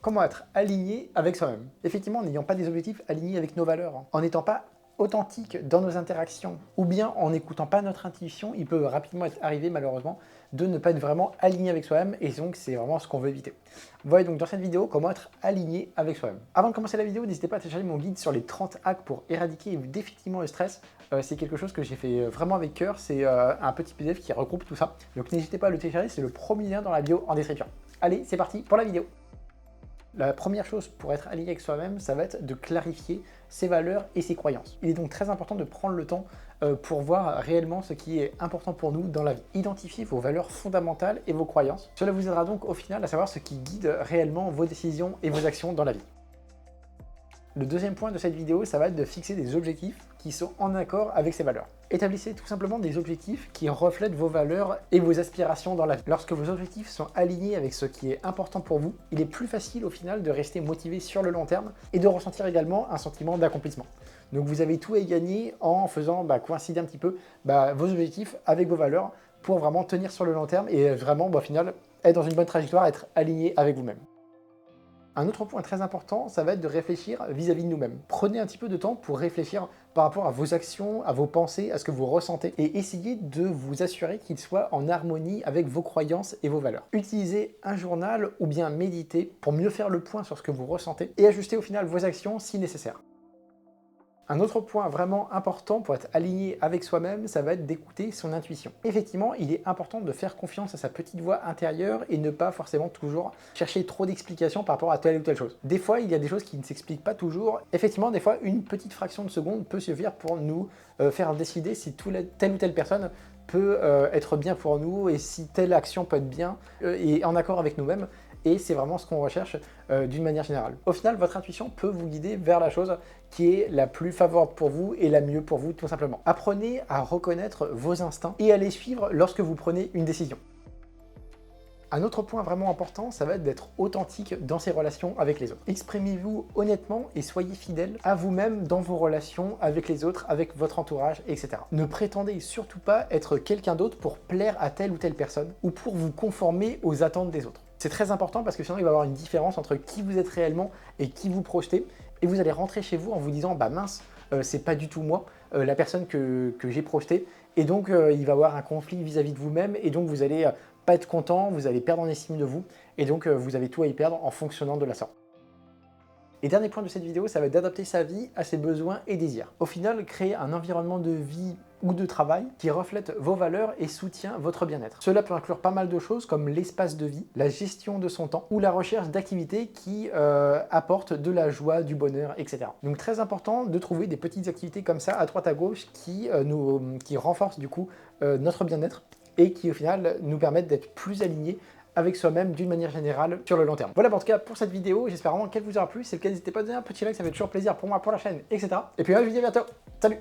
Comment être aligné avec soi-même? Effectivement, en n'ayant pas des objectifs alignés avec nos valeurs, hein. En n'étant pas authentique dans nos interactions, ou bien en n'écoutant pas notre intuition, il peut rapidement être arrivé malheureusement de ne pas être vraiment aligné avec soi-même, et donc c'est vraiment ce qu'on veut éviter. Voyez donc dans cette vidéo comment être aligné avec soi-même. Avant de commencer la vidéo, n'hésitez pas à télécharger mon guide sur les 30 hacks pour éradiquer définitivement le stress. C'est quelque chose que j'ai fait vraiment avec cœur, c'est un petit PDF qui regroupe tout ça. Donc n'hésitez pas à le télécharger, c'est le premier lien dans la bio en description. Allez, c'est parti pour la vidéo. La première chose pour être aligné avec soi-même, ça va être de clarifier ses valeurs et ses croyances. Il est donc très important de prendre le temps pour voir réellement ce qui est important pour nous dans la vie. Identifiez vos valeurs fondamentales et vos croyances. Cela vous aidera donc au final à savoir ce qui guide réellement vos décisions et vos actions dans la vie. Le deuxième point de cette vidéo, ça va être de fixer des objectifs qui sont en accord avec ces valeurs. Établissez tout simplement des objectifs qui reflètent vos valeurs et vos aspirations dans la vie. Lorsque vos objectifs sont alignés avec ce qui est important pour vous, il est plus facile au final de rester motivé sur le long terme et de ressentir également un sentiment d'accomplissement. Donc vous avez tout à y gagner en faisant coïncider un petit peu vos objectifs avec vos valeurs pour vraiment tenir sur le long terme et vraiment au final être dans une bonne trajectoire, être aligné avec vous-même. Un autre point très important, ça va être de réfléchir vis-à-vis de nous-mêmes. Prenez un petit peu de temps pour réfléchir par rapport à vos actions, à vos pensées, à ce que vous ressentez, et essayez de vous assurer qu'il soit en harmonie avec vos croyances et vos valeurs. Utilisez un journal ou bien méditez pour mieux faire le point sur ce que vous ressentez et ajuster au final vos actions si nécessaire. Un autre point vraiment important pour être aligné avec soi-même, ça va être d'écouter son intuition. Effectivement, il est important de faire confiance à sa petite voix intérieure et ne pas forcément toujours chercher trop d'explications par rapport à telle ou telle chose. Des fois, il y a des choses qui ne s'expliquent pas toujours. Effectivement, des fois, une petite fraction de seconde peut suffire pour nous faire décider si telle ou telle personne peut être bien pour nous et si telle action peut être bien et en accord avec nous-mêmes. Et c'est vraiment ce qu'on recherche d'une manière générale. Au final, votre intuition peut vous guider vers la chose qui est la plus favorable pour vous et la mieux pour vous, tout simplement. Apprenez à reconnaître vos instincts et à les suivre lorsque vous prenez une décision. Un autre point vraiment important, ça va être d'être authentique dans ses relations avec les autres. Exprimez-vous honnêtement et soyez fidèle à vous-même dans vos relations avec les autres, avec votre entourage, etc. Ne prétendez surtout pas être quelqu'un d'autre pour plaire à telle ou telle personne ou pour vous conformer aux attentes des autres. C'est très important parce que sinon il va y avoir une différence entre qui vous êtes réellement et qui vous projetez, et vous allez rentrer chez vous en vous disant bah mince, c'est pas du tout moi, la personne que j'ai projetée, et donc il va y avoir un conflit vis-à-vis de vous-même, et donc vous allez pas être content, vous allez perdre en estime de vous, et donc vous avez tout à y perdre en fonctionnant de la sorte. Et dernier point de cette vidéo, ça va être d'adapter sa vie à ses besoins et désirs. Au final, créer un environnement de vie ou de travail qui reflète vos valeurs et soutient votre bien-être. Cela peut inclure pas mal de choses comme l'espace de vie, la gestion de son temps ou la recherche d'activités qui apportent de la joie, du bonheur, etc. Donc très important de trouver des petites activités comme ça à droite à gauche qui renforcent du coup notre bien-être et qui au final nous permettent d'être plus alignés avec soi-même d'une manière générale sur le long terme. Voilà en tout cas pour cette vidéo, j'espère vraiment qu'elle vous aura plu. Si c'est le cas, n'hésitez pas à donner un petit like, ça fait toujours plaisir pour moi, pour la chaîne, etc. Et puis moi je vous dis à bientôt, salut!